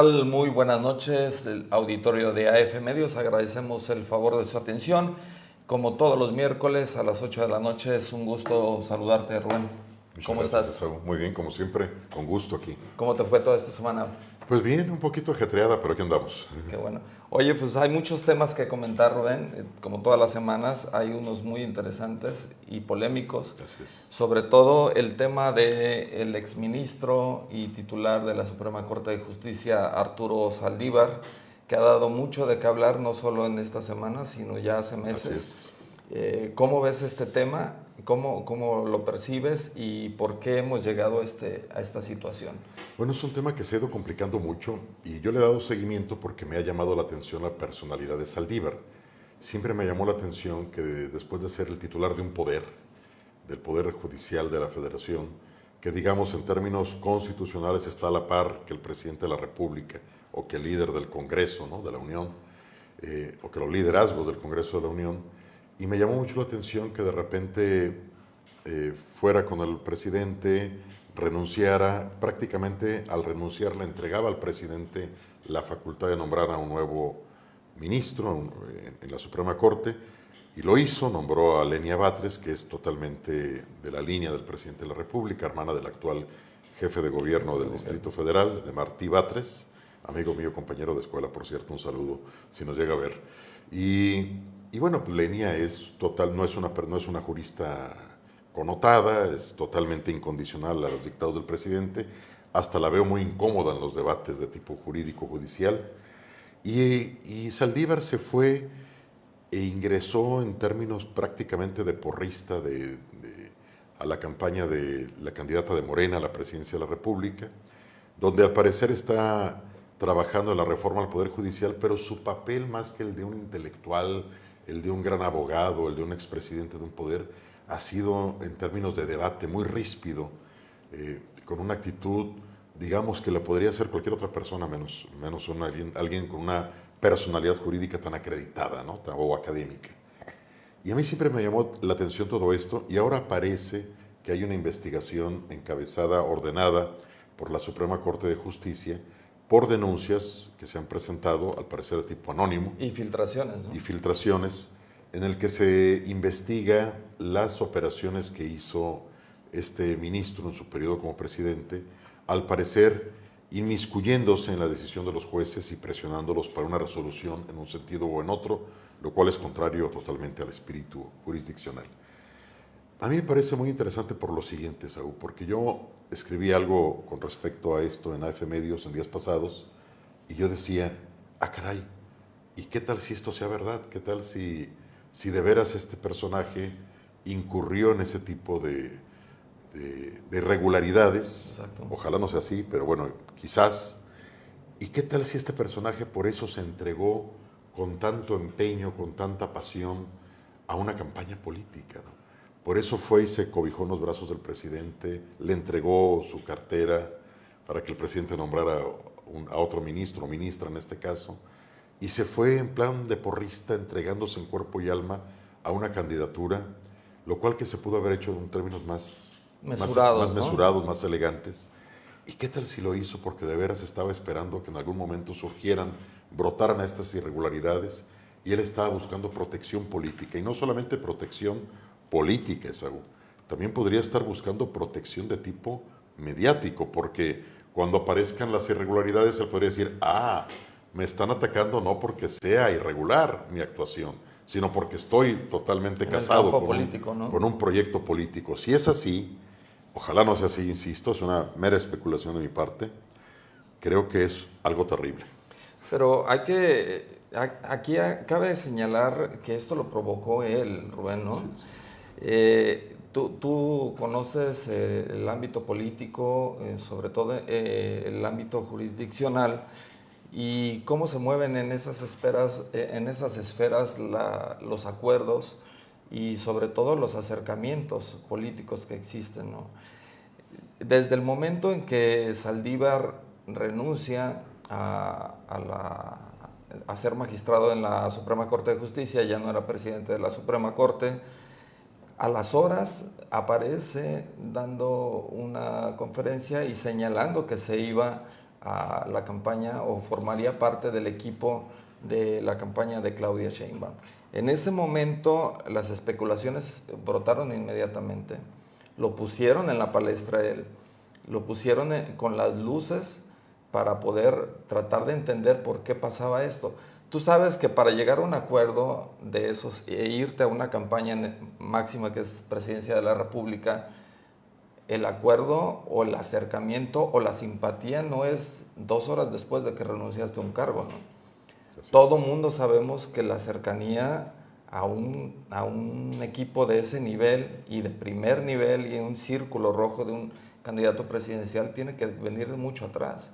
tal? Muy buenas noches, el auditorio de AF Medios. Agradecemos el favor de su atención. Como todos los miércoles a las 8 de la noche, es un gusto saludarte, Rubén. Muchas ¿Cómo gracias, estás? Esaú. Muy bien, como siempre, con gusto aquí. ¿Cómo te fue toda esta semana? Pues bien, un poquito ajetreada, pero aquí andamos. Qué bueno. Oye, pues hay muchos temas que comentar, Rubén. Como todas las semanas, hay unos muy interesantes y polémicos. Así es. Sobre todo el tema del exministro y titular de la Suprema Corte de Justicia, Arturo Saldívar, que ha dado mucho de qué hablar, no solo en esta semana, sino ya hace Así meses. es. ¿Cómo ves este tema? ¿Cómo lo percibes? ¿Y por qué hemos llegado a esta situación? Bueno, es un tema que se ha ido complicando mucho y yo le he dado seguimiento porque me ha llamado la atención la personalidad de Saldívar. Siempre me llamó la atención que después de ser el titular de un poder, del Poder Judicial de la Federación, que digamos en términos constitucionales está a la par que el presidente de la República o que el líder del Congreso, ¿no?, de la Unión, o que los liderazgos del Congreso de la Unión, y me llamó mucho la atención que de repente fuera con el presidente, renunciara, prácticamente al renunciar le entregaba al presidente la facultad de nombrar a un nuevo ministro en la Suprema Corte, y lo hizo, nombró a Lenia Batres, que es totalmente de la línea del presidente de la República, hermana del actual jefe de gobierno del Distrito Federal, de Martí Batres, amigo mío, compañero de escuela, por cierto, un saludo si nos llega a ver. Y bueno, pues Lenia es total, no es una jurista connotada, es totalmente incondicional a los dictados del presidente, hasta la veo muy incómoda en los debates de tipo jurídico-judicial. Y Saldívar se fue e ingresó en términos prácticamente de porrista a la campaña de la candidata de Morena a la presidencia de la República, donde al parecer está trabajando en la reforma al Poder Judicial, pero su papel más que el de un intelectual, el de un gran abogado, el de un expresidente de un poder, ha sido en términos de debate muy ríspido, con una actitud, digamos, que la podría hacer cualquier otra persona, menos alguien con una personalidad jurídica tan acreditada, ¿no?, o académica. Y a mí siempre me llamó la atención todo esto, y ahora parece que hay una investigación encabezada, ordenada por la Suprema Corte de Justicia, por denuncias que se han presentado, al parecer de tipo anónimo. Y filtraciones, ¿no? Y filtraciones, en el que se investiga las operaciones que hizo este ministro en su periodo como presidente, al parecer inmiscuyéndose en la decisión de los jueces y presionándolos para una resolución en un sentido o en otro, lo cual es contrario totalmente al espíritu jurisdiccional. A mí me parece muy interesante por lo siguiente, Saúl, porque yo escribí algo con respecto a esto en AF Medios en días pasados, y yo decía, caray, ¿y qué tal si esto sea verdad? ¿Qué tal si de veras este personaje incurrió en ese tipo de irregularidades? Exacto. Ojalá no sea así, pero bueno, quizás. ¿Y qué tal si este personaje por eso se entregó con tanto empeño, con tanta pasión a una campaña política, ¿no? Por eso fue y se cobijó en los brazos del presidente, le entregó su cartera para que el presidente nombrara a otro ministro o ministra en este caso, y se fue en plan de porrista entregándose en cuerpo y alma a una candidatura, lo cual que se pudo haber hecho en términos más Mesurados, ¿no? mesurados, más elegantes. ¿Y qué tal si lo hizo porque de veras estaba esperando que en algún momento brotaran estas irregularidades, y él estaba buscando protección política? Y no solamente protección política, Esaú, también podría estar buscando protección de tipo mediático, porque cuando aparezcan las irregularidades él podría decir, me están atacando no porque sea irregular mi actuación, sino porque estoy totalmente casado con un proyecto político. Si es así, ojalá no sea así, insisto, es una mera especulación de mi parte, creo que es algo terrible. Pero aquí cabe señalar que esto lo provocó él, Rubén, ¿no? Tú conoces el ámbito político, sobre todo el ámbito jurisdiccional, y cómo se mueven en esas esferas los acuerdos y sobre todo los acercamientos políticos que existen, ¿no? Desde el momento en que Saldívar renuncia a ser magistrado en la Suprema Corte de Justicia, ya no era presidente de la Suprema Corte, a las horas aparece dando una conferencia y señalando que se iba a la campaña o formaría parte del equipo de la campaña de Claudia Sheinbaum. En ese momento las especulaciones brotaron inmediatamente, lo pusieron en la palestra él, lo pusieron con las luces para poder tratar de entender por qué pasaba esto. Tú sabes que para llegar a un acuerdo de esos e irte a una campaña máxima que es presidencia de la República, el acuerdo o el acercamiento o la simpatía no es 2 horas después de que renunciaste a un cargo, ¿no? Todo mundo sabemos que la cercanía a un equipo de ese nivel y de primer nivel y un círculo rojo de un candidato presidencial tiene que venir de mucho atrás.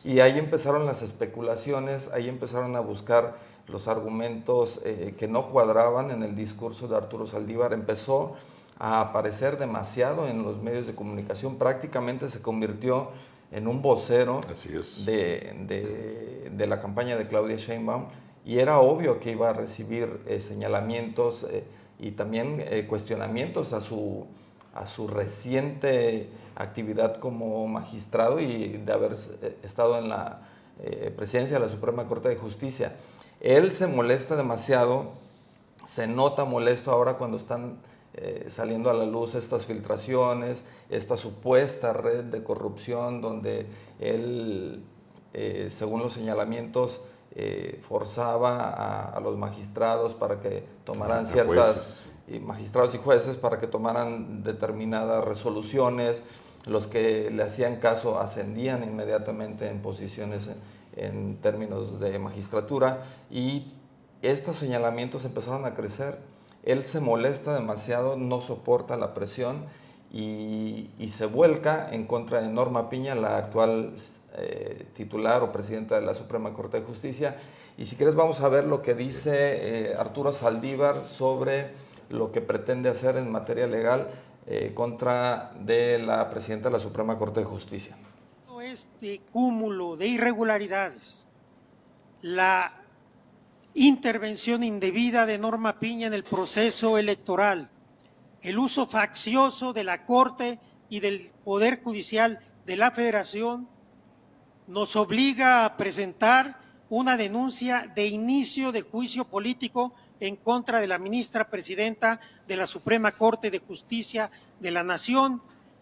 Y ahí empezaron las especulaciones, ahí empezaron a buscar los argumentos que no cuadraban en el discurso de Arturo Saldívar. Empezó a aparecer demasiado en los medios de comunicación, prácticamente se convirtió en un vocero de la campaña de Claudia Sheinbaum, y era obvio que iba a recibir señalamientos y también cuestionamientos a su reciente actividad como magistrado y de haber estado en la presidencia de la Suprema Corte de Justicia. Él se molesta demasiado, se nota molesto ahora cuando están saliendo a la luz estas filtraciones, esta supuesta red de corrupción donde él, según los señalamientos, forzaba a los magistrados para que tomaran ciertas, magistrados y jueces para que tomaran determinadas resoluciones. Los que le hacían caso ascendían inmediatamente en posiciones en términos de magistratura, y estos señalamientos empezaron a crecer. Él se molesta demasiado, no soporta la presión y se vuelca en contra de Norma Piña, la actual titular o presidenta de la Suprema Corte de Justicia. Y si quieres vamos a ver lo que dice Arturo Saldívar sobre lo que pretende hacer en materia legal contra de la presidenta de la Suprema Corte de Justicia. Este cúmulo de irregularidades, la intervención indebida de Norma Piña en el proceso electoral, el uso faccioso de la Corte y del Poder Judicial de la Federación, nos obliga a presentar una denuncia de inicio de juicio político en contra de la ministra presidenta de la Suprema Corte de Justicia de la Nación,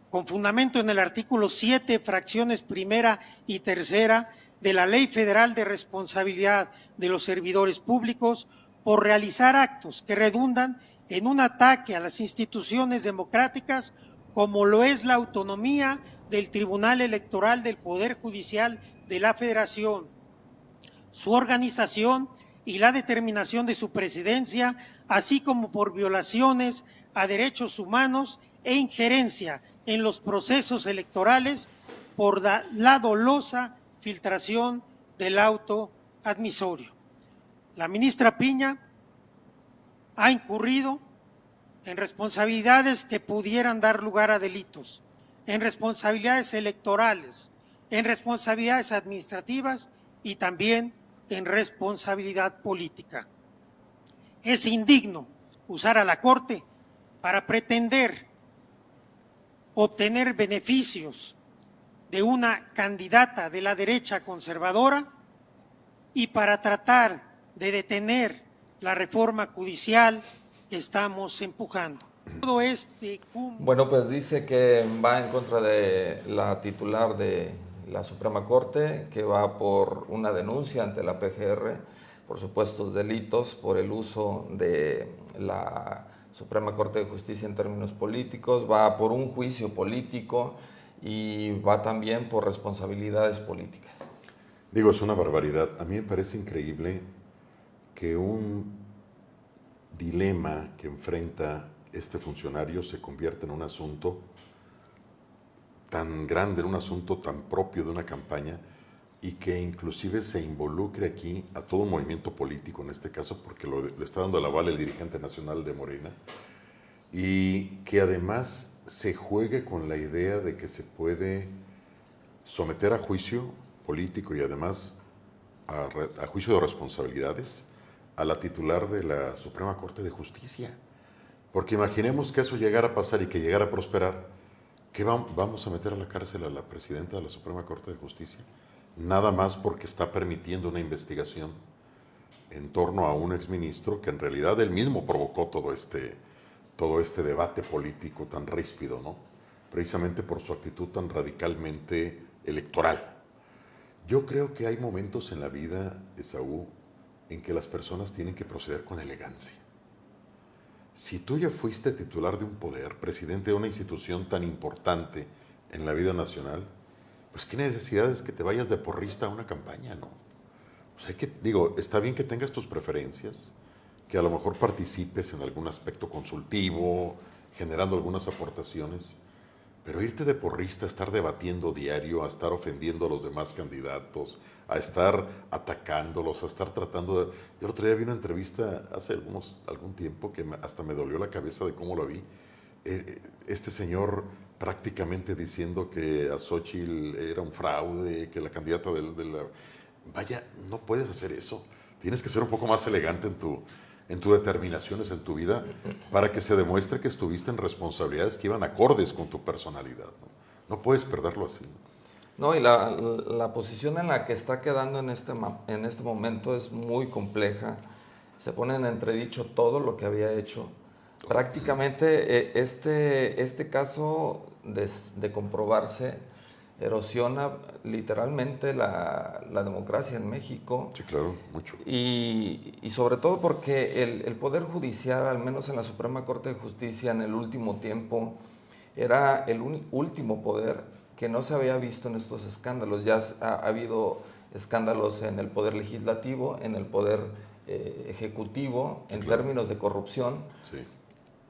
con fundamento en el artículo 7, fracciones primera y tercera de la Ley Federal de Responsabilidad de los Servidores Públicos, por realizar actos que redundan en un ataque a las instituciones democráticas, como lo es la autonomía del Tribunal Electoral del Poder Judicial de la Federación, su organización y la determinación de su presidencia, así como por violaciones a derechos humanos e injerencia en los procesos electorales por la dolosa filtración del auto admisorio. La ministra Piña ha incurrido en responsabilidades que pudieran dar lugar a delitos, en responsabilidades electorales, en responsabilidades administrativas y también en responsabilidad política. Es indigno usar a la Corte para pretender obtener beneficios de una candidata de la derecha conservadora y para tratar de detener la reforma judicial que estamos empujando. Todo Bueno, pues dice que va en contra de la titular de la Suprema Corte, que va por una denuncia ante la PGR por supuestos delitos, por el uso de la Suprema Corte de Justicia en términos políticos, va por un juicio político y va también por responsabilidades políticas. Digo, es una barbaridad. A mí me parece increíble que un dilema que enfrenta este funcionario se convierta en un asunto tan grande, en un asunto tan propio de una campaña, y que inclusive se involucre aquí a todo un movimiento político, en este caso, porque le está dando el aval el dirigente nacional de Morena, y que además se juegue con la idea de que se puede someter a juicio político y además a juicio de responsabilidades a la titular de la Suprema Corte de Justicia. Porque imaginemos que eso llegara a pasar y que llegara a prosperar, ¿qué vamos a meter a la cárcel a la presidenta de la Suprema Corte de Justicia? nada más porque está permitiendo una investigación en torno a un exministro que en realidad él mismo provocó todo este debate político tan ríspido, ¿no? Precisamente por su actitud tan radicalmente electoral. Yo creo que hay momentos en la vida, Esaú, en que las personas tienen que proceder con elegancia. Si tú ya fuiste titular de un poder, presidente de una institución tan importante en la vida nacional, pues qué necesidad es que te vayas de porrista a una campaña, ¿no? O sea, está bien que tengas tus preferencias, que a lo mejor participes en algún aspecto consultivo, generando algunas aportaciones, pero irte de porrista a estar debatiendo diario, a estar ofendiendo a los demás candidatos, a estar atacándolos, a estar tratando de... Yo el otro día vi una entrevista hace algún tiempo que hasta me dolió la cabeza de cómo lo vi. Este señor prácticamente diciendo que a Xóchitl era un fraude, que la candidata de la... Vaya, no puedes hacer eso. Tienes que ser un poco más elegante en tus determinaciones en tu vida para que se demuestre que estuviste en responsabilidades que iban acordes con tu personalidad. No puedes perderlo así. No, y la posición en la que está quedando en este momento es muy compleja. Se pone en entredicho todo lo que había hecho. Prácticamente este caso de comprobarse erosiona literalmente la democracia en México. Sí, claro, mucho. Y sobre todo porque el Poder Judicial, al menos en la Suprema Corte de Justicia en el último tiempo, era el último poder que no se había visto en estos escándalos. Ya ha habido escándalos en el Poder Legislativo, en el Poder Ejecutivo, en términos de corrupción. Sí.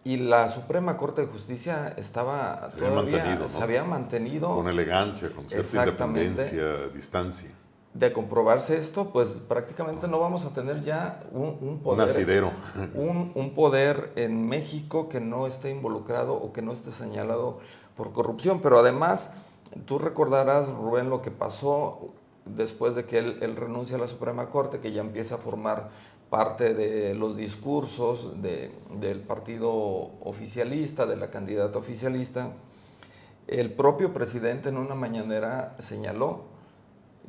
Y la Suprema Corte de Justicia estaba se había mantenido con elegancia, con cierta independencia, distancia. De comprobarse esto, pues prácticamente no vamos a tener ya un poder. Un asidero. Un poder en México que no esté involucrado o que no esté señalado por corrupción. Pero además, tú recordarás, Rubén, lo que pasó después de que él renuncia a la Suprema Corte, que ya empieza a formar parte de los discursos del partido oficialista, de la candidata oficialista. El propio presidente en una mañanera señaló,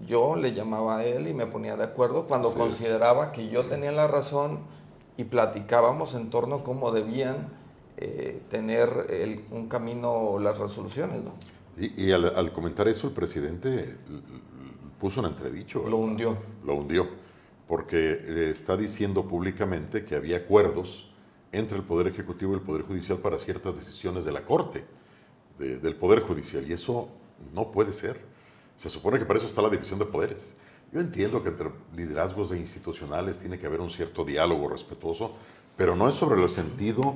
yo le llamaba a él y me ponía de acuerdo cuando consideraba que yo tenía la razón y platicábamos en torno a cómo debían tener un camino las resoluciones, ¿no? Y al comentar eso, el presidente puso en entredicho. Lo hundió. Lo hundió. Porque está diciendo públicamente que había acuerdos entre el Poder Ejecutivo y el Poder Judicial para ciertas decisiones de la Corte, del Poder Judicial, y eso no puede ser. Se supone que para eso está la división de poderes. Yo entiendo que entre liderazgos institucionales tiene que haber un cierto diálogo respetuoso, pero no es sobre el sentido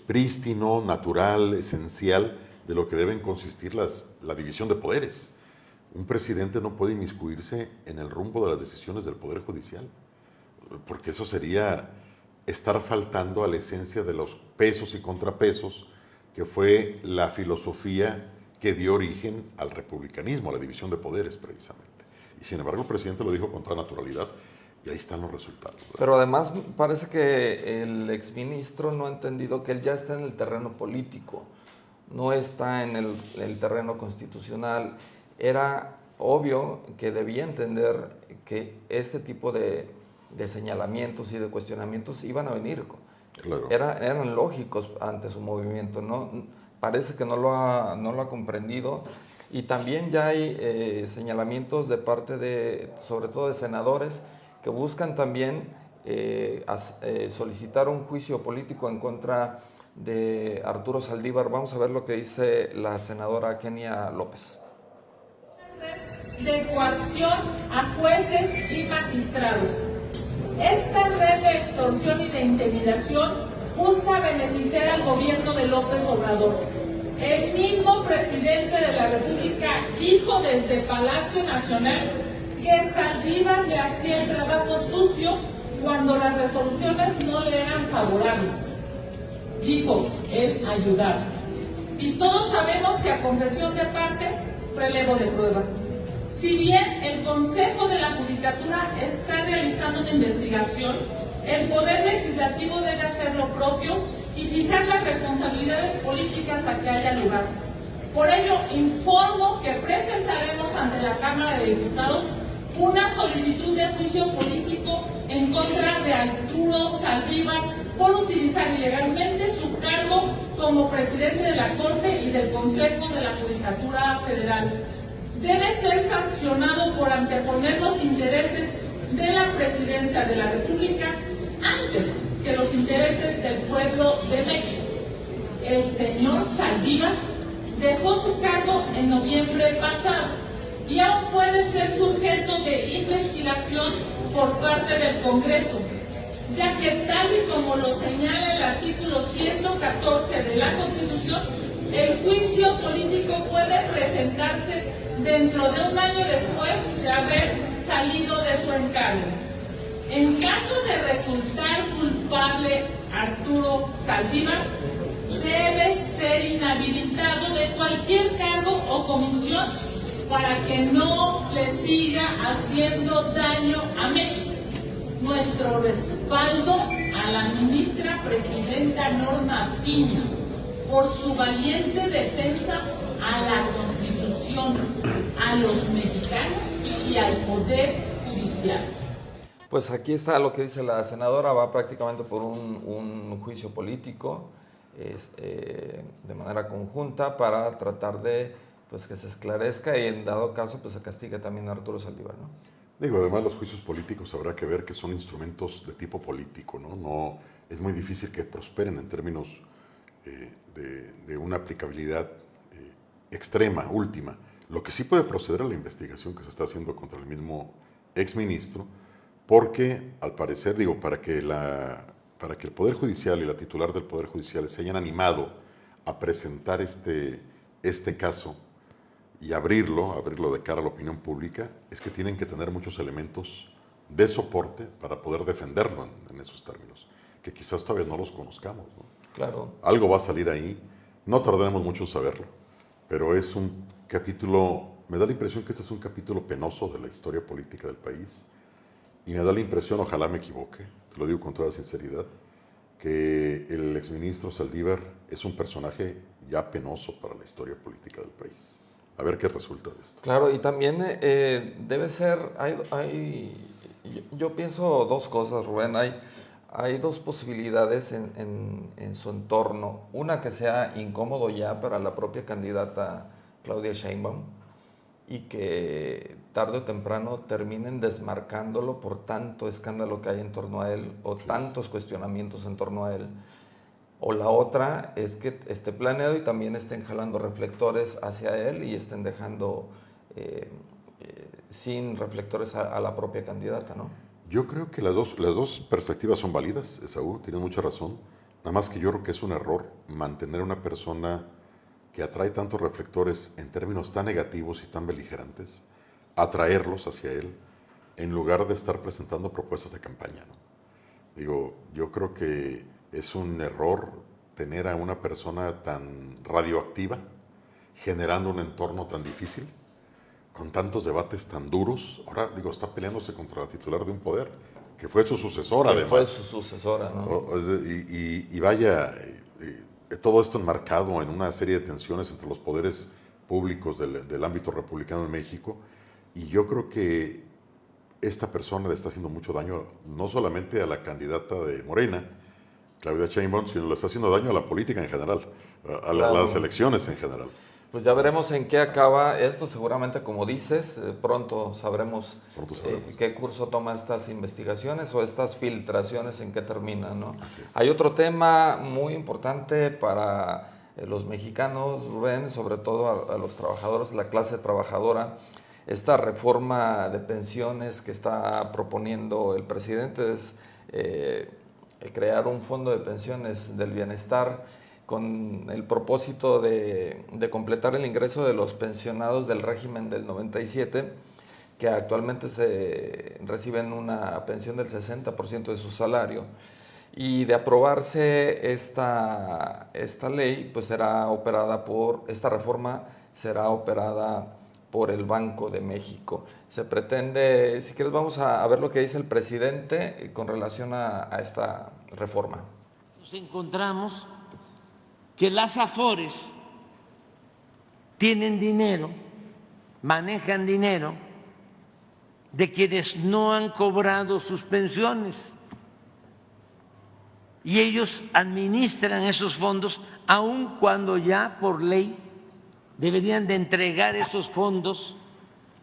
prístino, natural, esencial de lo que deben consistir la división de poderes. Un presidente no puede inmiscuirse en el rumbo de las decisiones del Poder Judicial, porque eso sería estar faltando a la esencia de los pesos y contrapesos, que fue la filosofía que dio origen al republicanismo, a la división de poderes precisamente. Y sin embargo el presidente lo dijo con toda naturalidad y ahí están los resultados, ¿verdad? Pero además parece que el exministro no ha entendido que él ya está en el terreno político, no está en el terreno constitucional. Era obvio que debía entender que este tipo de señalamientos y de cuestionamientos iban a venir. Claro. Eran lógicos ante su movimiento, ¿no? Parece que no lo ha comprendido. Y también ya hay señalamientos de parte sobre todo de senadores, que buscan también solicitar un juicio político en contra de Arturo Saldívar. Vamos a ver lo que dice la senadora Kenia López. De coacción a jueces y magistrados. Esta red de extorsión y de intimidación busca beneficiar al gobierno de López Obrador. El mismo presidente de la República dijo desde Palacio Nacional que Saldívar le hacía el trabajo sucio cuando las resoluciones no le eran favorables. Dijo, él ayudar. Y todos sabemos que a confesión de parte, relevo de prueba. Si bien el Consejo de la Judicatura está realizando una investigación, el Poder Legislativo debe hacer lo propio y fijar las responsabilidades políticas a que haya lugar. Por ello, informo que presentaremos ante la Cámara de Diputados una solicitud de juicio político en contra de Arturo Saldívar por utilizar ilegalmente su cargo como presidente de la Corte y del Consejo de la Judicatura Federal. Debe ser sancionado por anteponer los intereses de la Presidencia de la República antes que los intereses del pueblo de México. El señor Saldívar dejó su cargo en noviembre pasado y aún puede ser sujeto de investigación por parte del Congreso, ya que tal y como lo señala el artículo 114 de la Constitución, el juicio político puede presentarse dentro de un año después de haber salido de su encargo. En caso de resultar culpable Arturo Saldívar, debe ser inhabilitado de cualquier cargo o comisión para que no le siga haciendo daño a México. Nuestro respaldo a la ministra presidenta Norma Piña por su valiente defensa a la Constitución, a los mexicanos y al Poder Judicial. Pues aquí está lo que dice la senadora, va prácticamente por un juicio político de manera conjunta para tratar de pues, que se esclarezca y en dado caso pues, se castigue también a Arturo Saldívar, ¿no? Digo, además los juicios políticos habrá que ver que son instrumentos de tipo político, ¿no? Es muy difícil que prosperen en términos de una aplicabilidad extrema, última. Lo que sí puede proceder a la investigación que se está haciendo contra el mismo exministro, porque al parecer, digo, para que el Poder Judicial y la titular del Poder Judicial se hayan animado a presentar este caso y abrirlo de cara a la opinión pública, es que tienen que tener muchos elementos de soporte para poder defenderlo en esos términos, que quizás todavía no los conozcamos, ¿no? Claro. Algo va a salir ahí, no tardaremos mucho en saberlo, pero es un capítulo, me da la impresión que este es un capítulo penoso de la historia política del país, y me da la impresión, ojalá me equivoque, te lo digo con toda sinceridad, que el exministro Saldívar es un personaje ya penoso para la historia política del país. A ver qué resulta de esto. Claro, y también debe ser, yo pienso dos cosas, Rubén. Hay dos posibilidades en su entorno. Una, que sea incómodo ya para la propia candidata Claudia Sheinbaum y que tarde o temprano terminen desmarcándolo por tanto escándalo que hay en torno a él o tantos cuestionamientos en torno a él. O la otra es que esté planeado y también estén jalando reflectores hacia él y estén dejando sin reflectores a la propia candidata, ¿no? Yo creo que las dos perspectivas son válidas, Esaú, tienes mucha razón. Nada más que yo creo que es un error mantener una persona que atrae tantos reflectores en términos tan negativos y tan beligerantes, atraerlos hacia él, en lugar de estar presentando propuestas de campaña, ¿no? Digo, yo creo que es un error tener a una persona tan radioactiva, generando un entorno tan difícil, con tantos debates tan duros. Ahora, digo, está peleándose contra la titular de un poder, que fue su sucesora, además. Fue su sucesora, ¿no? Y vaya, todo esto enmarcado en una serie de tensiones entre los poderes públicos del ámbito republicano en México, y yo creo que esta persona le está haciendo mucho daño, no solamente a la candidata de Morena, Claudia Sheinbaum, sino le está haciendo daño a la política en general, a las elecciones en general. Pues ya veremos en qué acaba esto, seguramente como dices, pronto sabremos qué curso toma estas investigaciones o estas filtraciones, en qué terminan, ¿no? Hay otro tema muy importante para los mexicanos, Rubén, sobre todo a los trabajadores, la clase trabajadora. Esta reforma de pensiones que está proponiendo el presidente es crear un fondo de pensiones del bienestar con el propósito de completar el ingreso de los pensionados del régimen del 97, que actualmente reciben una pensión del 60% de su salario. Y de aprobarse esta ley, pues esta reforma será operada por el Banco de México. Se pretende, si quieres vamos a ver lo que dice el presidente con relación a esta reforma. Nos encontramos que las AFORES tienen dinero, manejan dinero de quienes no han cobrado sus pensiones. Y ellos administran esos fondos, aun cuando ya por ley deberían de entregar esos fondos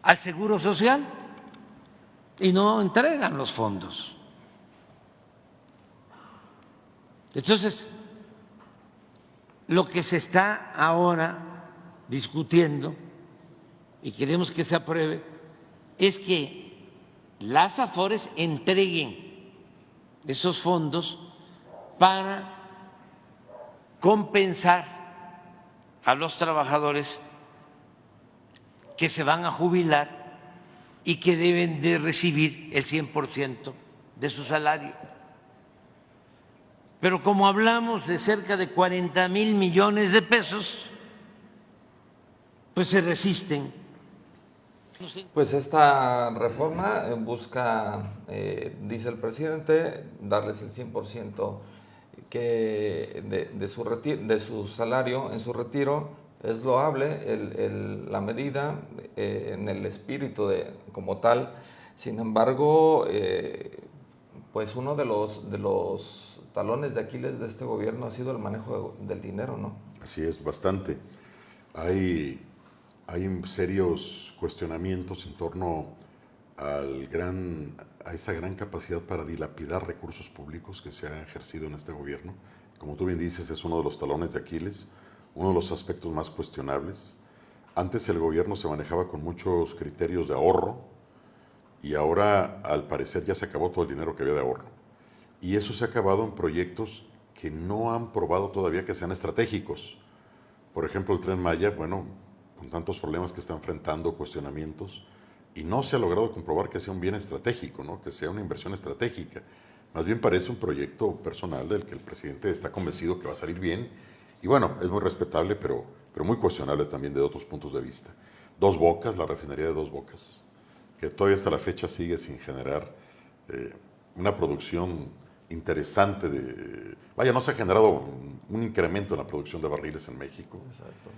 al Seguro Social, y no entregan los fondos. Entonces, lo que se está ahora discutiendo y queremos que se apruebe es que las AFORES entreguen esos fondos para compensar a los trabajadores que se van a jubilar y que deben de recibir el 100% de su salario. Pero como hablamos de cerca de 40,000 millones de pesos, pues se resisten. Pues esta reforma busca, dice el presidente, darles el 100% de su salario en su retiro. Es loable la medida en el espíritu como tal. Sin embargo, pues uno de los talones de Aquiles de este gobierno ha sido el manejo del dinero, ¿no? Así es, bastante. Hay serios cuestionamientos en torno a esa gran capacidad para dilapidar recursos públicos que se ha ejercido en este gobierno. Como tú bien dices, es uno de los talones de Aquiles, uno de los aspectos más cuestionables. Antes el gobierno se manejaba con muchos criterios de ahorro y ahora, al parecer, ya se acabó todo el dinero que había de ahorro. Y eso se ha acabado en proyectos que no han probado todavía que sean estratégicos. Por ejemplo, el Tren Maya, bueno, con tantos problemas que está enfrentando, cuestionamientos, y no se ha logrado comprobar que sea un bien estratégico, ¿no? Que sea una inversión estratégica. Más bien parece un proyecto personal del que el presidente está convencido que va a salir bien, y bueno, es muy respetable, pero muy cuestionable también de otros puntos de vista. Dos Bocas, la refinería de Dos Bocas, que todavía hasta la fecha sigue sin generar una producción interesante vaya, no se ha generado un incremento en la producción de barriles en México. Exacto.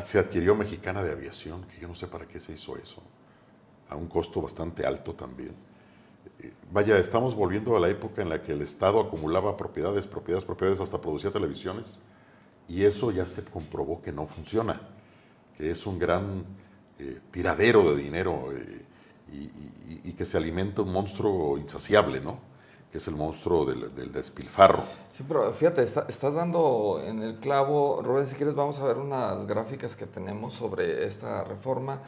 Se adquirió Mexicana de Aviación, que yo no sé para qué se hizo eso, a un costo bastante alto también. Vaya, estamos volviendo a la época en la que el Estado acumulaba propiedades hasta producía televisiones, y eso ya se comprobó que no funciona, que es un gran tiradero de dinero y que se alimenta un monstruo insaciable, ¿no? Que es el monstruo del despilfarro. Sí, pero fíjate, estás dando en el clavo. Rubén, si quieres vamos a ver unas gráficas que tenemos sobre esta reforma.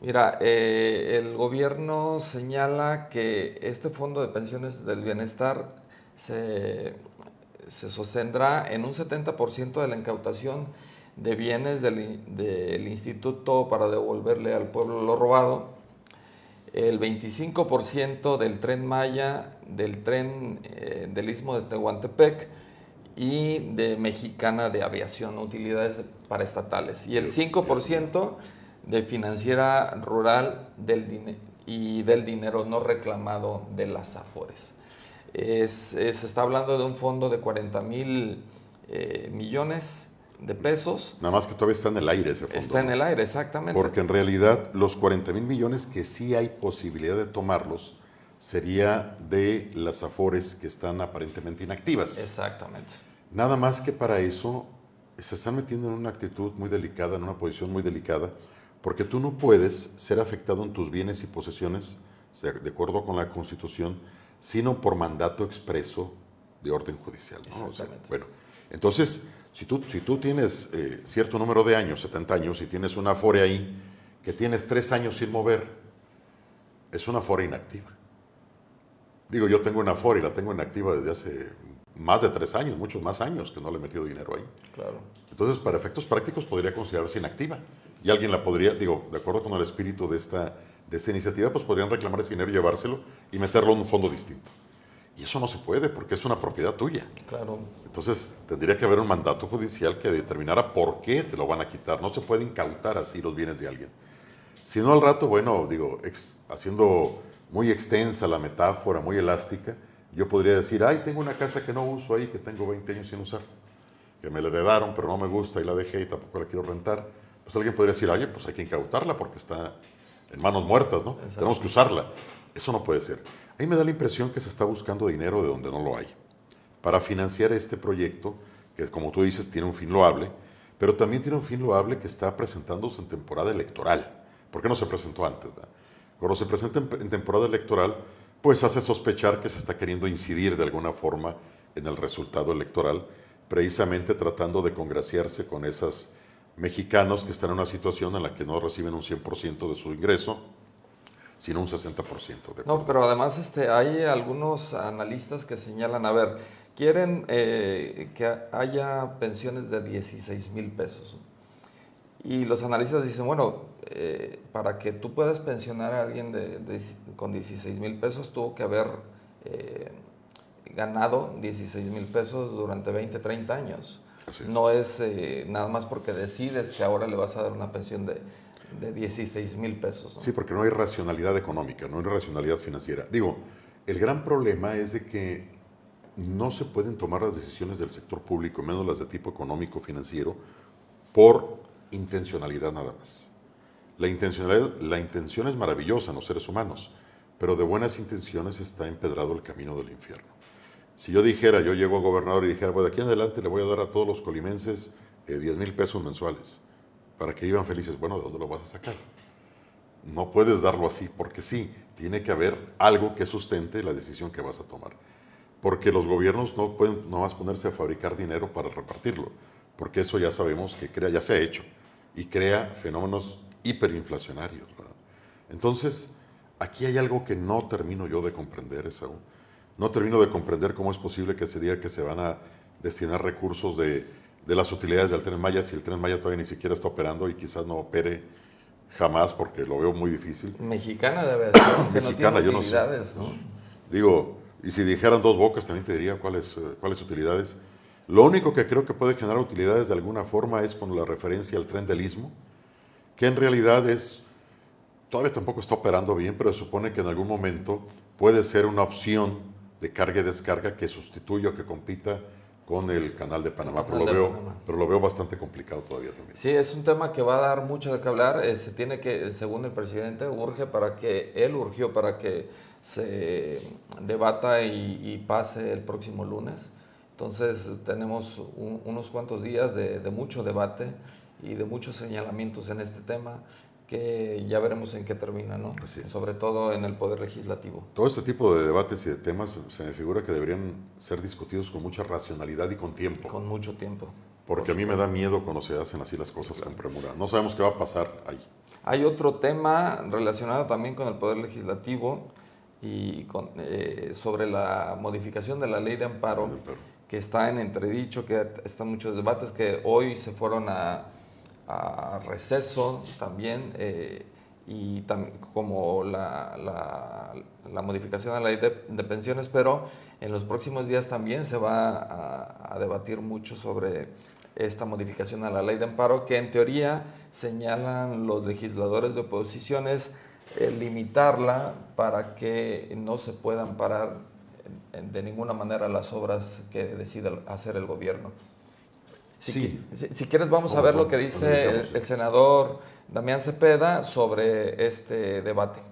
Mira, el gobierno señala que este fondo de pensiones del bienestar se sostendrá en un 70% de la incautación de bienes del instituto para devolverle al pueblo lo robado, el 25% del Tren Maya, del tren del Istmo de Tehuantepec y de Mexicana de Aviación, utilidades paraestatales, y el 5% de financiera rural y del dinero no reclamado de las AFORES. Se está hablando de un fondo de 40,000 millones de pesos. Nada más que todavía está en el aire ese fondo. Está en el aire, exactamente. Porque en realidad los 40,000 millones que sí hay posibilidad de tomarlos sería de las AFORES que están aparentemente inactivas. Exactamente. Nada más que para eso se están metiendo en una actitud muy delicada, en una posición muy delicada, porque tú no puedes ser afectado en tus bienes y posesiones, de acuerdo con la Constitución, sino por mandato expreso de orden judicial, ¿no? O sea, bueno, entonces, si tú tienes cierto número de años, 70 años, y tienes una AFORE ahí que tienes 3 años sin mover, es una AFORE inactiva. Digo, yo tengo una AFORE y la tengo inactiva desde hace más de 3 años, muchos más años que no le he metido dinero ahí. Claro. Entonces, para efectos prácticos podría considerarse inactiva. Y alguien la podría, digo, de acuerdo con el espíritu de esta iniciativa, pues podrían reclamar ese dinero, llevárselo y meterlo en un fondo distinto. Y eso no se puede porque es una propiedad tuya. Claro. Entonces, tendría que haber un mandato judicial que determinara por qué te lo van a quitar. No se puede incautar así los bienes de alguien. Si no, al rato, bueno, digo, haciendo muy extensa la metáfora, muy elástica, yo podría decir, ay, tengo una casa que no uso ahí, que tengo 20 años sin usar, que me la heredaron, pero no me gusta y la dejé y tampoco la quiero rentar. Pues alguien podría decir, oye, pues hay que incautarla porque está en manos muertas, ¿no? Exacto. Tenemos que usarla. Eso no puede ser. Ahí me da la impresión que se está buscando dinero de donde no lo hay para financiar este proyecto que, como tú dices, tiene un fin loable, pero también tiene un fin loable que está presentándose en temporada electoral. ¿Por qué no se presentó antes, verdad? Cuando se presenta en temporada electoral, pues hace sospechar que se está queriendo incidir de alguna forma en el resultado electoral, precisamente tratando de congraciarse con esos mexicanos que están en una situación en la que no reciben un 100% de su ingreso, sino un 60%. No, pero además hay algunos analistas que señalan, a ver, quieren que haya pensiones de 16,000 pesos. Y los analistas dicen, bueno, para que tú puedas pensionar a alguien con 16,000 pesos, tuvo que haber ganado 16,000 pesos durante 20, 30 años. Así. No es nada más porque decides que ahora le vas a dar una pensión de 16,000 pesos, ¿no? Sí, porque no hay racionalidad económica, no hay racionalidad financiera. Digo, el gran problema es de que no se pueden tomar las decisiones del sector público, menos las de tipo económico, financiero, por intencionalidad nada más. La intención es maravillosa en los seres humanos, pero de buenas intenciones está empedrado el camino del infierno. Si yo llego a gobernador y dijera, bueno, de aquí en adelante le voy a dar a todos los colimenses 10,000 pesos mensuales para que vivan felices, bueno, ¿de dónde lo vas a sacar? No puedes darlo así, porque sí, tiene que haber algo que sustente la decisión que vas a tomar. Porque los gobiernos no pueden nomás ponerse a fabricar dinero para repartirlo, porque eso ya sabemos que ya se ha hecho, y crea fenómenos hiperinflacionarios, ¿verdad? Entonces, aquí hay algo que no termino yo de comprender, Esaú. No termino de comprender cómo es posible que se diga que se van a destinar recursos de las utilidades del Tren Maya si el Tren Maya todavía ni siquiera está operando y quizás no opere jamás porque lo veo muy difícil. Mexicana debe ser, que Mexicana, no yo tiene no sé. utilidades, ¿no? Digo, y si dijeran Dos Bocas también te diría cuáles utilidades. Lo único que creo que puede generar utilidades de alguna forma es con la referencia al tren del Istmo, que en realidad todavía tampoco está operando bien, pero se supone que en algún momento puede ser una opción de carga y descarga que sustituya o que compita con el canal de Panamá, pero lo veo bastante complicado todavía también. Sí, es un tema que va a dar mucho de qué hablar. Se tiene que, según el presidente, urgió para que se debata y pase el próximo lunes. Entonces tenemos unos cuantos días de mucho debate y de muchos señalamientos en este tema que ya veremos en qué termina, ¿no? Así es. Sobre todo en el Poder Legislativo. Todo este tipo de debates y de temas se me figura que deberían ser discutidos con mucha racionalidad y con tiempo. Con mucho tiempo. Porque a mí me da miedo cuando se hacen así las cosas con premura. No sabemos qué va a pasar ahí. Hay otro tema relacionado también con el Poder Legislativo y sobre la modificación de la ley de amparo, que está en entredicho, que están muchos debates, que hoy se fueron a receso también, y como la modificación a la ley de pensiones, pero en los próximos días también se va a debatir mucho sobre esta modificación a la ley de amparo, que en teoría señalan los legisladores de oposiciones limitarla para que no se puedan parar de ninguna manera las obras que decida hacer el gobierno. Si quieres vamos a ver lo que dice el senador Damián Cepeda sobre este debate.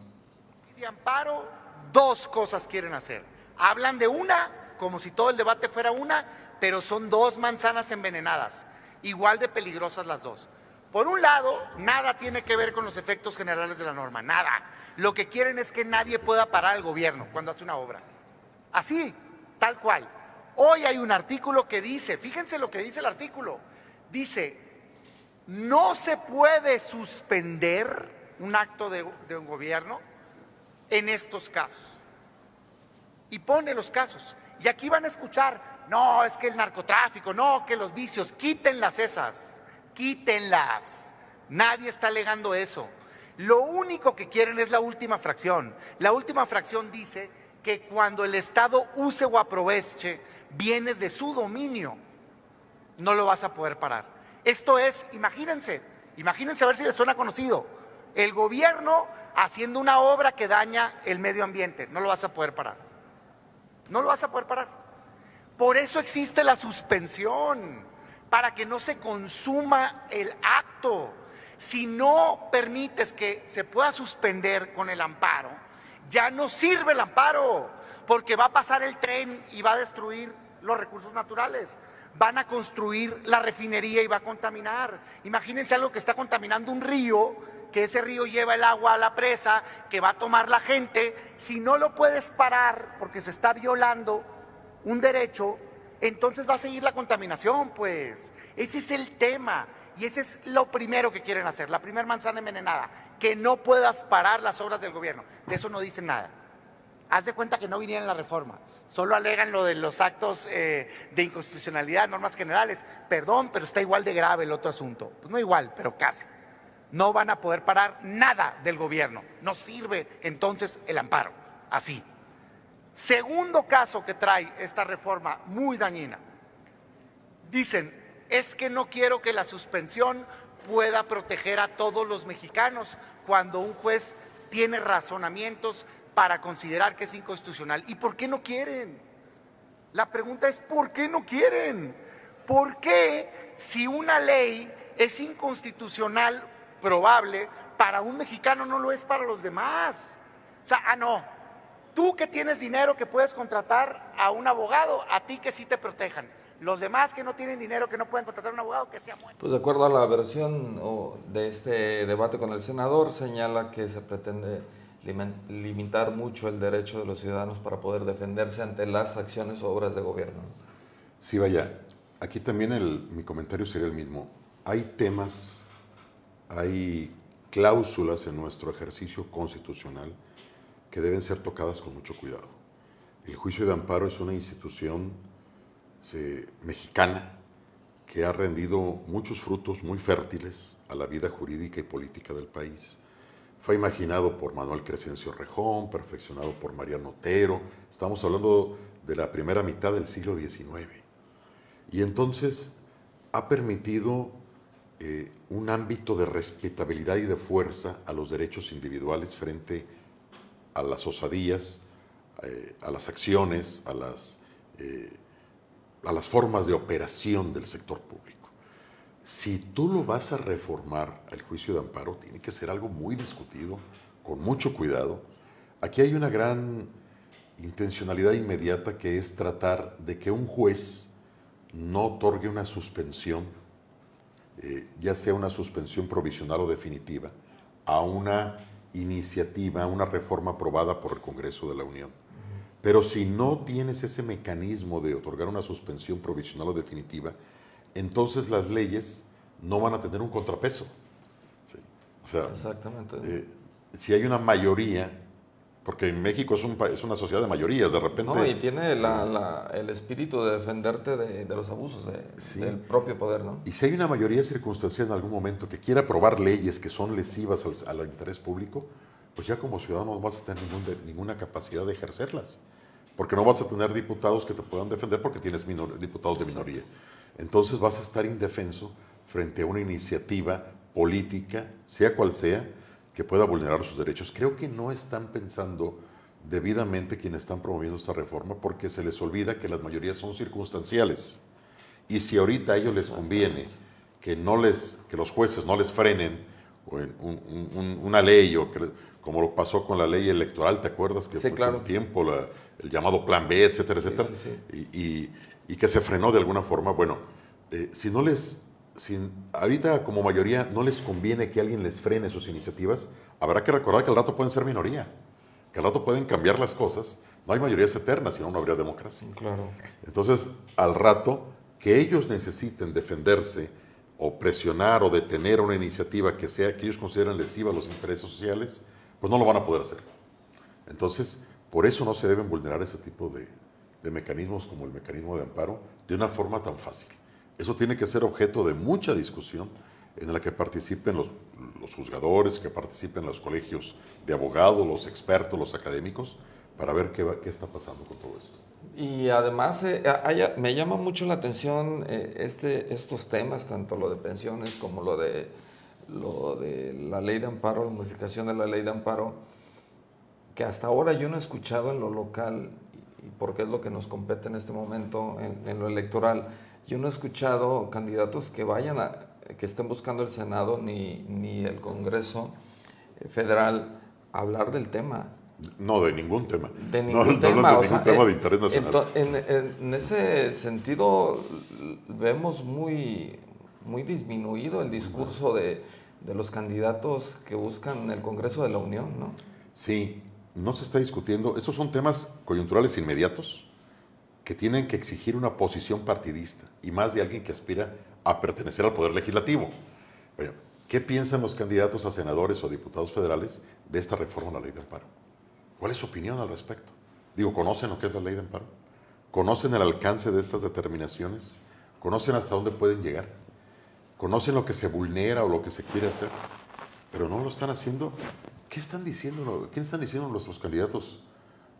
De amparo, dos cosas quieren hacer. Hablan de una, como si todo el debate fuera una, pero son dos manzanas envenenadas, igual de peligrosas las dos. Por un lado, nada tiene que ver con los efectos generales de la norma, nada. Lo que quieren es que nadie pueda parar al gobierno cuando hace una obra. Así, tal cual. Hoy hay un artículo que dice, fíjense lo que dice el artículo, dice, no se puede suspender un acto de un gobierno en estos casos. Y pone los casos. Y aquí van a escuchar, no, es que el narcotráfico, no, que los vicios, quítenlas esas, quítenlas. Nadie está alegando eso. Lo único que quieren es la última fracción. La última fracción dice que cuando el Estado use o aproveche bienes de su dominio, no lo vas a poder parar. Esto es, imagínense a ver si les suena conocido, el gobierno haciendo una obra que daña el medio ambiente, no lo vas a poder parar. No lo vas a poder parar. Por eso existe la suspensión, para que no se consuma el acto. Si no permites que se pueda suspender con el amparo, ya no sirve el amparo, porque va a pasar el tren y va a destruir los recursos naturales. Van a construir la refinería y va a contaminar. Imagínense algo que está contaminando un río, que ese río lleva el agua a la presa, que va a tomar la gente. Si no lo puedes parar porque se está violando un derecho, entonces va a seguir la contaminación, pues. Ese es el tema. Y ese es lo primero que quieren hacer, la primera manzana envenenada, que no puedas parar las obras del gobierno. De eso no dicen nada. Haz de cuenta que no vinieron la reforma. Solo alegan lo de los actos de inconstitucionalidad, normas generales. Perdón, pero está igual de grave el otro asunto. Pues no igual, pero casi. No van a poder parar nada del gobierno. No sirve entonces el amparo. Así. Segundo caso que trae esta reforma muy dañina. Dicen, es que no quiero que la suspensión pueda proteger a todos los mexicanos cuando un juez tiene razonamientos para considerar que es inconstitucional. ¿Y por qué no quieren? La pregunta es, ¿por qué no quieren? ¿Por qué si una ley es inconstitucional probable, para un mexicano no lo es para los demás? O sea, no. Tú que tienes dinero que puedes contratar a un abogado, a ti que sí te protejan. Los demás que no tienen dinero, que no pueden contratar a un abogado, que sea muerto. Pues de acuerdo a la versión de este debate con el senador, señala que se pretende limitar mucho el derecho de los ciudadanos para poder defenderse ante las acciones o obras de gobierno. Sí, vaya, aquí también mi comentario sería el mismo. Hay temas, hay cláusulas en nuestro ejercicio constitucional que deben ser tocadas con mucho cuidado. El juicio de amparo es una institución mexicana que ha rendido muchos frutos muy fértiles a la vida jurídica y política del país. Fue imaginado por Manuel Crescencio Rejón, perfeccionado por Mariano Otero. Estamos hablando de la primera mitad del siglo XIX. Y entonces ha permitido un ámbito de respetabilidad y de fuerza a los derechos individuales frente a las osadías, a las acciones, a las formas de operación del sector público. Si tú lo vas a reformar al juicio de amparo, tiene que ser algo muy discutido, con mucho cuidado. Aquí hay una gran intencionalidad inmediata que es tratar de que un juez no otorgue una suspensión, ya sea una suspensión provisional o definitiva, a una iniciativa, a una reforma aprobada por el Congreso de la Unión. Pero si no tienes ese mecanismo de otorgar una suspensión provisional o definitiva, entonces las leyes no van a tener un contrapeso. ¿Sí? O sea, exactamente. Si hay una mayoría, porque en México es una sociedad de mayorías, de repente... No, y tiene el espíritu de defenderte de los abusos del propio poder, ¿no? Y si hay una mayoría circunstancial en algún momento que quiera aprobar leyes que son lesivas al interés público, pues ya como ciudadano no vas a tener ninguna capacidad de ejercerlas, porque no vas a tener diputados que te puedan defender porque tienes diputados de minoría. Entonces vas a estar indefenso frente a una iniciativa política, sea cual sea, que pueda vulnerar sus derechos. Creo que no están pensando debidamente quienes están promoviendo esta reforma, porque se les olvida que las mayorías son circunstanciales. Y si ahorita a ellos les conviene que los jueces no les frenen una ley, como lo pasó con la ley electoral, ¿te acuerdas? Que fue claro. con tiempo el llamado Plan B, etcétera, etcétera, y que se frenó de alguna forma. Bueno, ahorita como mayoría no les conviene que alguien les frene sus iniciativas, habrá que recordar que al rato pueden ser minoría, que al rato pueden cambiar las cosas. No hay mayorías eternas, si no, no habría democracia. Claro. Entonces, al rato, que ellos necesiten defenderse o presionar o detener una iniciativa que ellos consideran lesiva a los intereses sociales, pues no lo van a poder hacer. Entonces, por eso no se deben vulnerar ese tipo de mecanismos como el mecanismo de amparo de una forma tan fácil. Eso tiene que ser objeto de mucha discusión en la que participen los juzgadores, que participen los colegios de abogados, los expertos, los académicos, para ver qué está pasando con todo esto. Y además me llama mucho la atención estos temas, tanto lo de pensiones como lo de la ley de amparo, la modificación de la ley de amparo, que hasta ahora yo no he escuchado en lo local, y porque es lo que nos compete en este momento en lo electoral. Yo no he escuchado candidatos que vayan que estén buscando el Senado ni el Congreso Federal hablar del tema. No, de ningún tema. De ningún no tema. hablan de ningún tema de interés nacional. En ese sentido, vemos muy disminuido el discurso de los candidatos que buscan el Congreso de la Unión, ¿no? Sí, no se está discutiendo. Estos son temas coyunturales inmediatos que tienen que exigir una posición partidista y más de alguien que aspira a pertenecer al Poder Legislativo. Bueno, ¿qué piensan los candidatos a senadores o diputados federales de esta reforma a la ley de amparo? ¿Cuál es su opinión al respecto? Digo, ¿conocen lo que es la ley de amparo? ¿Conocen el alcance de estas determinaciones? ¿Conocen hasta dónde pueden llegar? ¿Conocen lo que se vulnera o lo que se quiere hacer? Pero no lo están haciendo. ¿Qué están diciendo? ¿Qué están diciendo nuestros candidatos?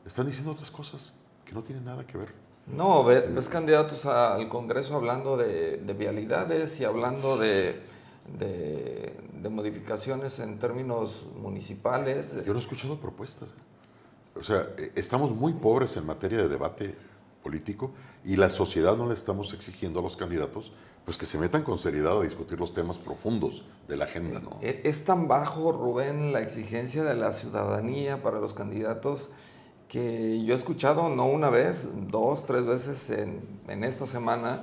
Están diciendo otras cosas que no tienen nada que ver. No, ves candidatos al Congreso hablando de vialidades y hablando de modificaciones en términos municipales. Yo no he escuchado propuestas. O sea, estamos muy pobres en materia de debate político y la sociedad no le estamos exigiendo a los candidatos pues que se metan con seriedad a discutir los temas profundos de la agenda, ¿no? Es tan bajo, Rubén, la exigencia de la ciudadanía para los candidatos que yo he escuchado no una vez, 2, 3 veces en esta semana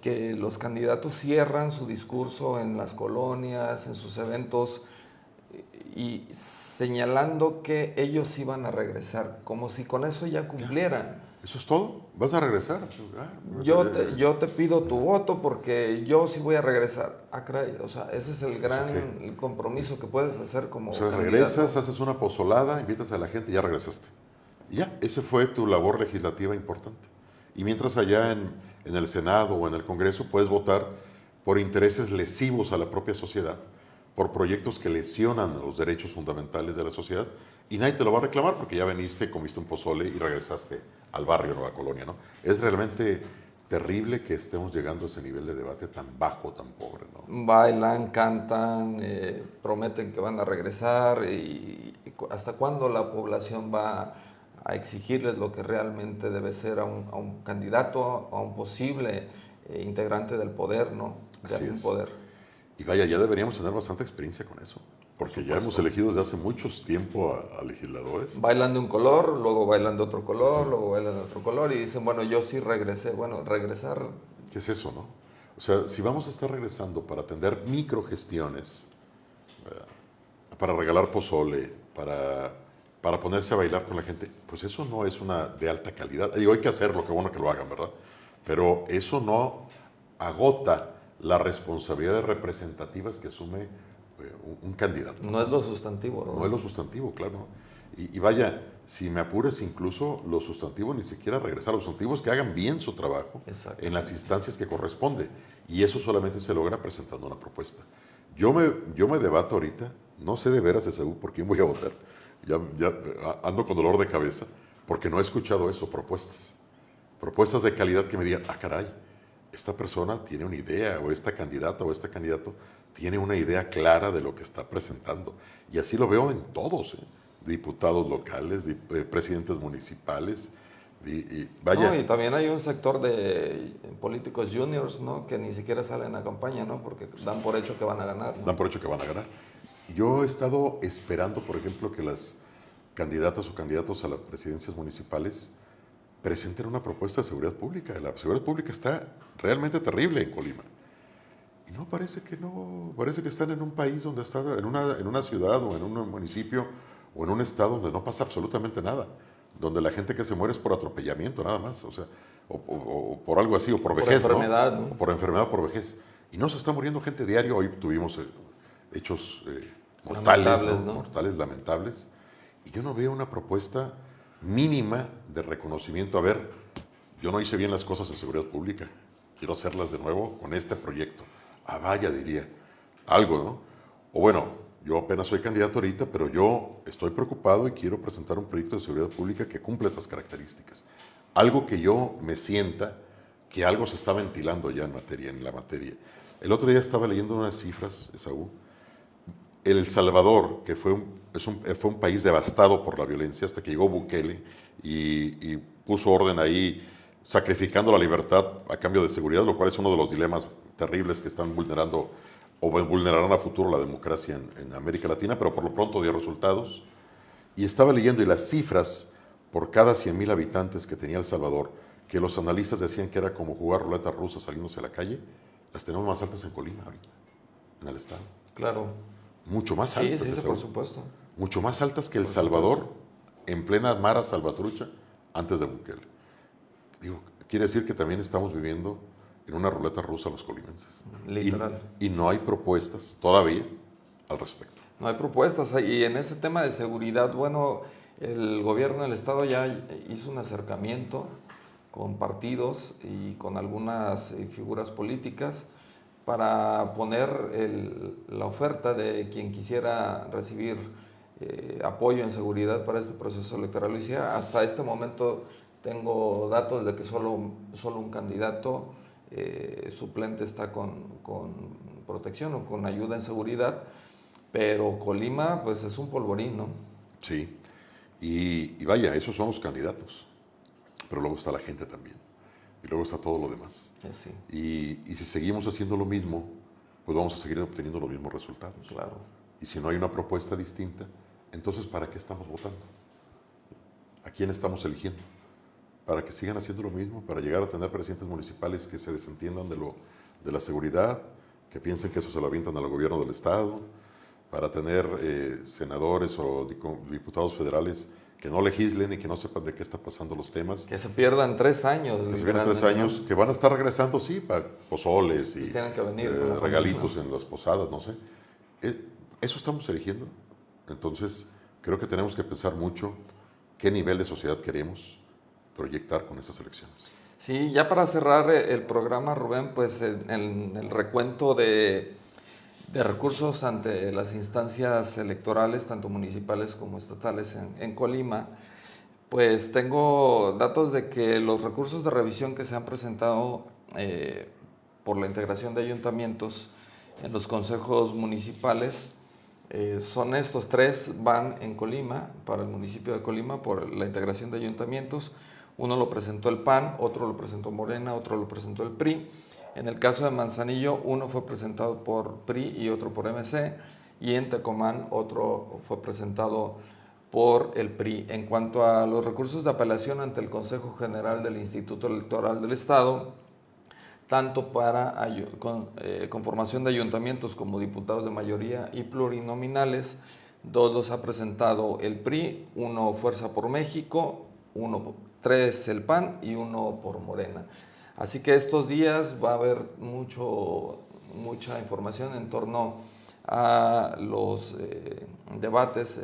que los candidatos cierran su discurso en las colonias, en sus eventos y señalando que ellos iban a regresar, como si con eso ya cumplieran. ¿Eso es todo? ¿Vas a regresar? Yo te pido tu voto porque yo sí voy a regresar. Ah, caray, o sea, ese es el gran el compromiso que puedes hacer como candidato. Regresas, haces una pozolada, invitas a la gente y ya regresaste. Y ya, esa fue tu labor legislativa importante. Y mientras allá en el Senado o en el Congreso puedes votar por intereses lesivos a la propia sociedad, por proyectos que lesionan los derechos fundamentales de la sociedad, y nadie te lo va a reclamar porque ya veniste, comiste un pozole y regresaste al barrio, no a la colonia, ¿no? Es realmente terrible que estemos llegando a ese nivel de debate tan bajo, tan pobre, ¿no? Bailan, cantan, prometen que van a regresar y ¿hasta cuándo la población va a exigirles lo que realmente debe ser a un candidato, a un posible integrante del poder, ¿no? De algún poder. Y vaya, ya deberíamos tener bastante experiencia con eso, porque ya hemos elegido desde hace mucho tiempo a legisladores. Bailan de un color, luego bailan de otro color, luego bailan de otro color y dicen, bueno, yo sí regresé. Bueno, regresar... ¿Qué es eso, no? O sea, si vamos a estar regresando para atender microgestiones, para regalar pozole, para ponerse a bailar con la gente, pues eso no es una de alta calidad. Digo, hay que hacerlo, qué bueno que lo hagan, ¿verdad? Pero eso no agota las responsabilidades representativas que asume un candidato. No es lo sustantivo, ¿no? No es lo sustantivo, claro. Y vaya, si me apuras, incluso lo sustantivo ni siquiera regresar. Los sustantivos que hagan bien su trabajo en las instancias que corresponde. Y eso solamente se logra presentando una propuesta. Yo me debato ahorita, no sé de veras, Esaú, por quién voy a votar. Ya ando con dolor de cabeza, porque no he escuchado eso, propuestas. Propuestas de calidad que me digan, ah, caray, esta persona tiene una idea, o esta candidata o este candidato tiene una idea clara de lo que está presentando. Y así lo veo en todos, diputados locales, presidentes municipales. Vaya. No, y también hay un sector de políticos juniors, ¿no? Que ni siquiera salen a campaña, ¿no? Porque dan por hecho que van a ganar, ¿no? Dan por hecho que van a ganar. Yo he estado esperando, por ejemplo, que las candidatas o candidatos a las presidencias municipales presenten una propuesta de seguridad pública. La seguridad pública está realmente terrible en Colima. Y no, parece que están en un país donde está, en una ciudad o en un municipio o en un estado donde no pasa absolutamente nada, donde la gente que se muere es por atropellamiento nada más, o sea, o por algo así, o por vejez, enfermedad, ¿no? O por enfermedad, o por vejez. Y no se está muriendo gente diario. Hoy tuvimos hechos mortales, ¿no? Mortales, lamentables. Y yo no veo una propuesta mínima de reconocimiento. A ver, yo no hice bien las cosas en seguridad pública, quiero hacerlas de nuevo con este proyecto. Ah, vaya, diría, algo, ¿no? O bueno, yo apenas soy candidato ahorita, pero yo estoy preocupado y quiero presentar un proyecto de seguridad pública que cumpla estas características. Algo que yo me sienta que algo se está ventilando ya en la materia. El otro día estaba leyendo unas cifras, Esaú. El Salvador, que fue un país devastado por la violencia hasta que llegó Bukele y puso orden ahí, sacrificando la libertad a cambio de seguridad, lo cual es uno de los dilemas terribles que están vulnerando o vulnerarán a futuro la democracia en América Latina, pero por lo pronto dio resultados. Y estaba leyendo, y las cifras por cada 100,000 habitantes que tenía El Salvador, que los analistas decían que era como jugar ruleta rusa saliéndose a la calle, las tenemos más altas en Colima ahorita, en el estado. Claro. Mucho más Sí, altas, sí, ese por seguro. supuesto. Mucho más altas que El Salvador en plena Mara Salvatrucha antes de Bukele. Digo, quiere decir que también estamos viviendo en una ruleta rusa los colimenses. Literal. Y no hay propuestas todavía al respecto. No hay propuestas. Y en ese tema de seguridad, bueno, el gobierno del estado ya hizo un acercamiento con partidos y con algunas figuras políticas para poner la oferta de quien quisiera recibir apoyo en seguridad para este proceso electoral lo hiciera. Hasta este momento tengo datos de que solo un candidato suplente está con protección o con ayuda en seguridad, pero Colima pues es un polvorín, ¿no? Sí, y vaya, esos son los candidatos, pero luego está la gente también, y luego está todo lo demás. Sí, Y si seguimos haciendo lo mismo, pues vamos a seguir obteniendo los mismos resultados. claro. Y si no hay una propuesta distinta, entonces ¿para qué estamos votando? ¿A quién estamos eligiendo? ¿Para que sigan haciendo lo mismo? ¿Para llegar a tener presidentes municipales que se desentiendan de la seguridad, que piensen que eso se lo avientan al gobierno del estado? ¿Para tener senadores o diputados federales que no legislen y que no sepan de qué está pasando los temas? Que se pierdan 3 años. Que se vienen 3 años, que van a estar regresando, sí, para pozoles y tienen que venir con la regalitos familia. en las posadas, no sé. Eso estamos eligiendo. Entonces, creo que tenemos que pensar mucho qué nivel de sociedad queremos proyectar con esas elecciones. Sí, ya para cerrar el programa, Rubén, pues en el recuento de recursos ante las instancias electorales, tanto municipales como estatales en Colima, pues tengo datos de que los recursos de revisión que se han presentado por la integración de ayuntamientos en los consejos municipales son estos 3, van en Colima, para el municipio de Colima, por la integración de ayuntamientos. Uno lo presentó el PAN, otro lo presentó Morena, otro lo presentó el PRI. En el caso de Manzanillo, uno fue presentado por PRI y otro por MC, y en Tecomán otro fue presentado por el PRI. En cuanto a los recursos de apelación ante el Consejo General del Instituto Electoral del Estado, tanto para conformación de ayuntamientos como diputados de mayoría y plurinominales, 2 los ha presentado el PRI, 1 Fuerza por México, 3 el PAN y 1 por Morena. Así que estos días va a haber mucha información en torno a los debates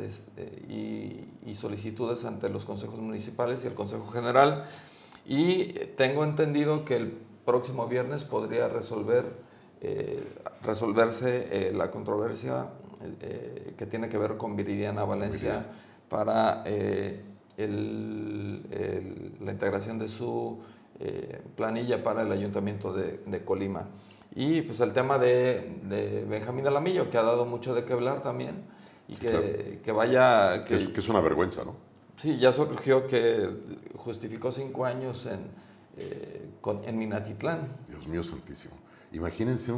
y solicitudes ante los consejos municipales y el Consejo General. Y tengo entendido que el próximo viernes podría resolverse la controversia que tiene que ver con Viridiana Valencia para la integración de su planilla para el Ayuntamiento de Colima. Y pues el tema de Benjamín Alamillo, que ha dado mucho de qué hablar también, y que vaya... Que es una vergüenza, ¿no? Sí, ya surgió que justificó 5 años en Minatitlán. Dios mío santísimo. Imagínense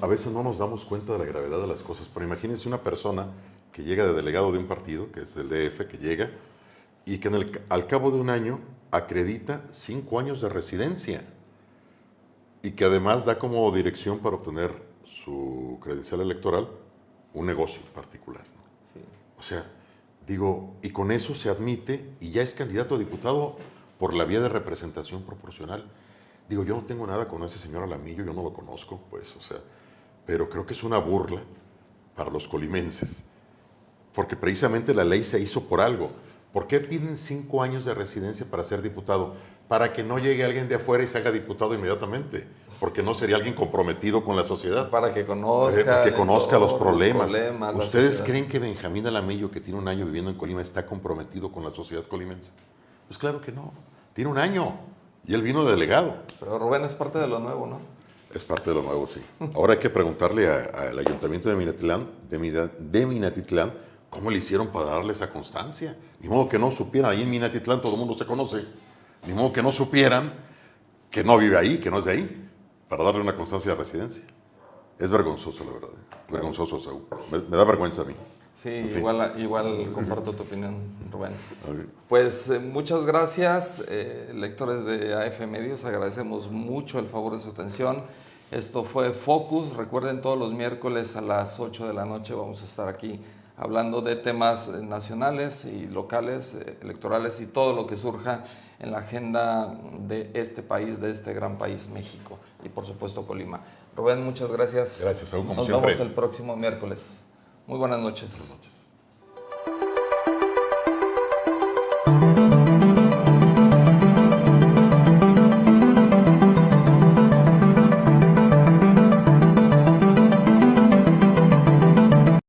a veces no nos damos cuenta de la gravedad de las cosas, pero imagínense una persona que llega de delegado de un partido, que es del DF, que llega, y que al cabo de un año acredita 5 años de residencia, y que además da como dirección para obtener su credencial electoral un negocio particular, ¿no? Sí. O sea, y con eso se admite y ya es candidato a diputado por la vía de representación proporcional. Yo no tengo nada con ese señor Alamillo, yo no lo conozco, pues, pero creo que es una burla para los colimenses, porque precisamente la ley se hizo por algo. ¿Por qué piden 5 años de residencia para ser diputado? Para que no llegue alguien de afuera y se haga diputado inmediatamente, porque no sería alguien comprometido con la sociedad. Para que conozca, los problemas. ¿Ustedes sociedad. creen que Benjamín Alamillo, que tiene un año viviendo en Colima, está comprometido con la sociedad colimense? Pues claro que no. Tiene un año y él vino de delegado. Pero Rubén es parte de lo nuevo, ¿no? Es parte de lo nuevo, sí. Ahora hay que preguntarle al ayuntamiento de Minatitlán, ¿cómo le hicieron para darle esa constancia? Ni modo que no supieran, ahí en Minatitlán todo el mundo se conoce, ni modo que no supieran que no vive ahí, que no es de ahí, para darle una constancia de residencia. Es vergonzoso, la verdad. Vergonzoso, Saúl. Me da vergüenza a mí. Sí, En fin. igual comparto tu opinión, Rubén. Ok. Pues muchas gracias, lectores de AF Medios, agradecemos mucho el favor de su atención. Esto fue Focus, recuerden todos los miércoles a las 8 de la noche vamos a estar aquí hablando de temas nacionales y locales, electorales y todo lo que surja en la agenda de este país, de este gran país, México, y por supuesto Colima. Rubén, muchas gracias. Gracias, Saúl, como Nos siempre. vemos el próximo miércoles. Muy buenas noches. Buenas noches.